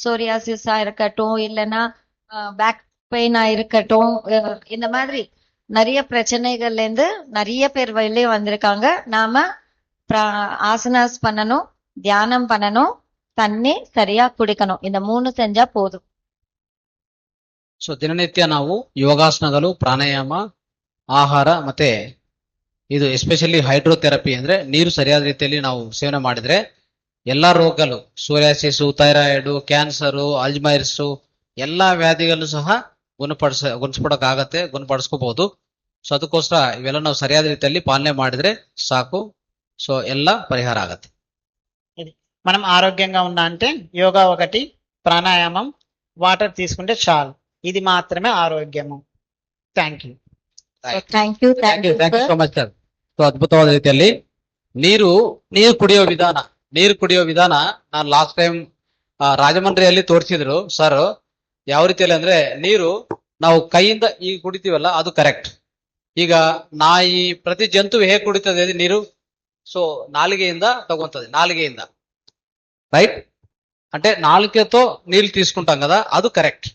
சோரியாசிஸா இருக்கட்டும், இல்லைன்னா பேக் பெயினா இருக்கட்டும், இந்த மாதிரி நிறைய பிரச்சனைகள்ல இருந்து நிறைய பேர் வெளியே வந்திருக்காங்க. நாம ஆசனாஸ் பண்ணணும், தியானம் பண்ணணும், தண்ணி சரியா குடிக்கணும். இந்த 3 செஞ்சா போதும். ಸೊ ದಿನನಿತ್ಯ ನಾವು ಯೋಗಾಸನಗಳು, ಪ್ರಾಣಾಯಾಮ, ಆಹಾರ ಮತ್ತೆ ಇದು ಎಸ್ಪೆಷಲಿ ಹೈಡ್ರೋಥೆರಪಿ ಅಂದ್ರೆ ನೀರು ಸರಿಯಾದ ರೀತಿಯಲ್ಲಿ ನಾವು ಸೇವನೆ ಮಾಡಿದ್ರೆ ಎಲ್ಲಾ ರೋಗಗಳು, ಸೋರಿಯಾಸಿಸ್, ಥೈರಾಯ್ಡ್, ಕ್ಯಾನ್ಸರು, ಅಲ್ಜಮೈರ್ಸ್ ಎಲ್ಲಾ ವ್ಯಾಧಿಗಳನ್ನು ಸಹ ಗುಣಪಡಿಸ್ಕೋಬಹುದು. ಸೊ ಅದಕ್ಕೋಸ್ಕರ ಇವೆಲ್ಲ ನಾವು ಸರಿಯಾದ ರೀತಿಯಲ್ಲಿ ಪಾಲನೆ ಮಾಡಿದ್ರೆ ಸಾಕು. సో ಎಲ್ಲ పరిహార ಆಗತ್ತೆ. ఇది మనం ఆరోగ్యంగా ఉన్నా అంటే యోగా ఒకటి, ప్రాణాయామం, వాటర్ తీసుకుంటే చాలు. ఇది మాత్రమే ఆరోగ్యము. Thank you. Thank you so much sir. So ಅದ್ಭುತವಾದ ರೀತಿಯಲ್ಲಿ ನೀರು ಕುಡಿಯೋ ವಿಧಾನ ನಾನು ಲಾಸ್ಟ್ ಟೈಮ್ ರಾಜಮಂಡ್ರಿಯಲ್ಲಿ ತೋರಿಸಿದ್ರು ಸರ್. ಯಾವ ರೀತಿಯಲ್ಲಿ ಅಂದ್ರೆ ನೀರು ನಾವು ಕೈಯಿಂದ ಈಗ ಕುಡಿತೀವಲ್ಲ ಅದು ಕರೆಕ್ಟ್. ಈಗ ನಾಯಿ, ಪ್ರತಿ ಜಂತು ಹೇಗೆ ಕುಡಿತದೆ ನೀರು? ಸೊ నాలుగేಯಿಂದ తగుంటది, నాలుగేಯಿಂದ రైట్. అంటే నాలుకతో నీళ్ళు తీసుకుంటాం కదా, ಅದು ಕರೆಕ್ಟ್.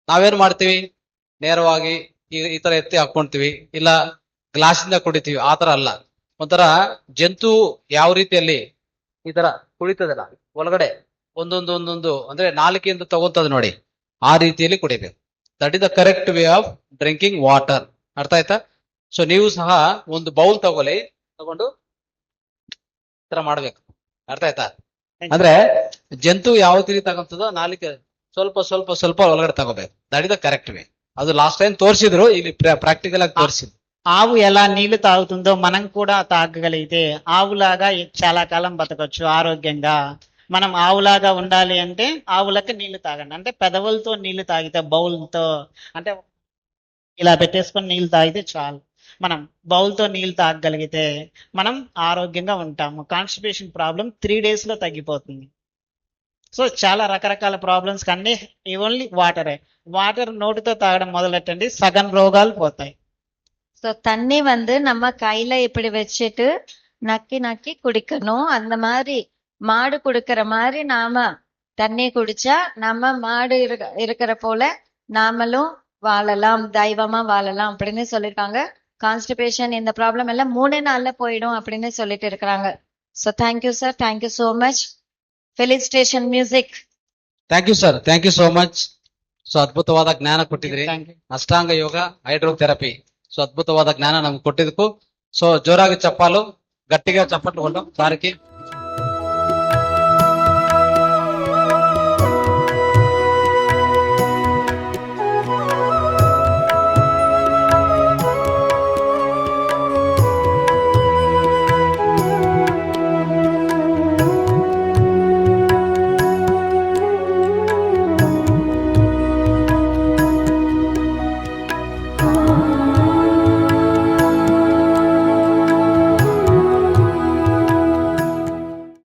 ನಾವೇನ್ ಮಾಡ್ತೀವಿ? ನೇರವಾಗಿ ಈ ತರ ಎತ್ತಿ ಹಾಕೊಂತೀವಿ, ಇಲ್ಲ ಗ್ಲಾಸಿಂದ ಕುಡಿತೀವಿ. ಆ ತರ ಅಲ್ಲ. ಒಂಥರ ಜಂತು ಯಾವ ರೀತಿಯಲ್ಲಿ ಈ ತರ ಕುಡಿತದಲ್ಲ, ಒಳಗಡೆ ಒಂದೊಂದು ಅಂದ್ರೆ ನಾಲ್ಕೆಯಿಂದ ತಗೊಂತದ ನೋಡಿ, ಆ ರೀತಿಯಲ್ಲಿ ಕುಡಿಬೇಕು. That is the correct way of drinking water. ಅರ್ಥ ಆಯ್ತಾ? ಸೊ ನೀವು ಸಹ ಒಂದು ಬೌಲ್ ತಗೊಂಡು ಈ ತರ ಮಾಡ್ಬೇಕು. ಅರ್ಥ ಆಯ್ತಾ? ಅಂದ್ರೆ ಜಂತು ಯಾವ ರೀತಿ ತಗೊಂತದೋ ನಾಲಿಕೆ ಸ್ವಲ್ಪ ಒಳಗಡೆ ತಗೋಬೇಕು. That is the correct way. ಅದು ಲಾಸ್ಟ್ ಟೈಮ್ ತೋರಿಸಿದ್ರು, ಇಲ್ಲಿ ಪ್ರಾಕ್ಟಿಕಲ್ ಆಗಿ ತೋರಿಸಿದ್ರು. ఆవు ఎలా నీళ్లు తాగుతుందో మనం కూడా తాగగలిగితే ఆవులాగా చాలా కాలం బతకచ్చు ఆరోగ్యంగా. మనం ఆవులాగా ఉండాలి అంటే ఆవులకి నీళ్లు తాగండి. అంటే పెదవులతో నీళ్లు తాగితే, బౌల్తో అంటే ఇలా పెట్టేసుకొని నీళ్లు తాగితే చాలు. మనం బౌల్తో నీళ్లు తాగగలిగితే మనం ఆరోగ్యంగా ఉంటాము. కాన్స్టిపేషన్ ప్రాబ్లం 3 days లో తగ్గిపోతుంది. సో చాలా రకరకాల ప్రాబ్లమ్స్ కన్నీ ఓన్లీ వాటరే. వాటర్ నోటితో తాగడం మొదలెట్టండి, సగం రోగాలు పోతాయి. ஸோ தண்ணி நம்ம கையில இப்படி வச்சுட்டு நக்கி நக்கி குடிக்கணும். அந்த மாதிரி மாடு குடுக்கிற மாதிரி நாம தண்ணி குடிச்சா நம்ம மாடு இருக்கிற போல நாமளும் வாழலாம், தெய்வமா வாழலாம் அப்படின்னு சொல்லியிருக்காங்க. கான்ஸ்டிபேஷன் இந்த ப்ராப்ளம் எல்லாம் 3 நாள்ல போயிடும் அப்படின்னு சொல்லிட்டு இருக்கிறாங்க. So thank you sir, thank you so much. Felicitation music. Thank you sir, thank you so much. So ಅದ್ಭುತವಾದ ಜ್ಞಾನ ಕೊಟ್ಟಿದ್ರಿ. ಅಷ್ಟಾಂಗ ಯೋಗ, ಹೈಡ್ರೋಥೆರಪಿ. ಸೊ ಅದ್ಭುತವಾದ ಜ್ಞಾನ ನಮ್ಗೆ ಕೊಟ್ಟಿದ್ದಕ್ಕೂ ಸೊ ಜೋರಾಗಿ ಚಪ್ಪಾಲು, ಗಟ್ಟಿగా చప్పట్లు కొట్టడం సార్కి.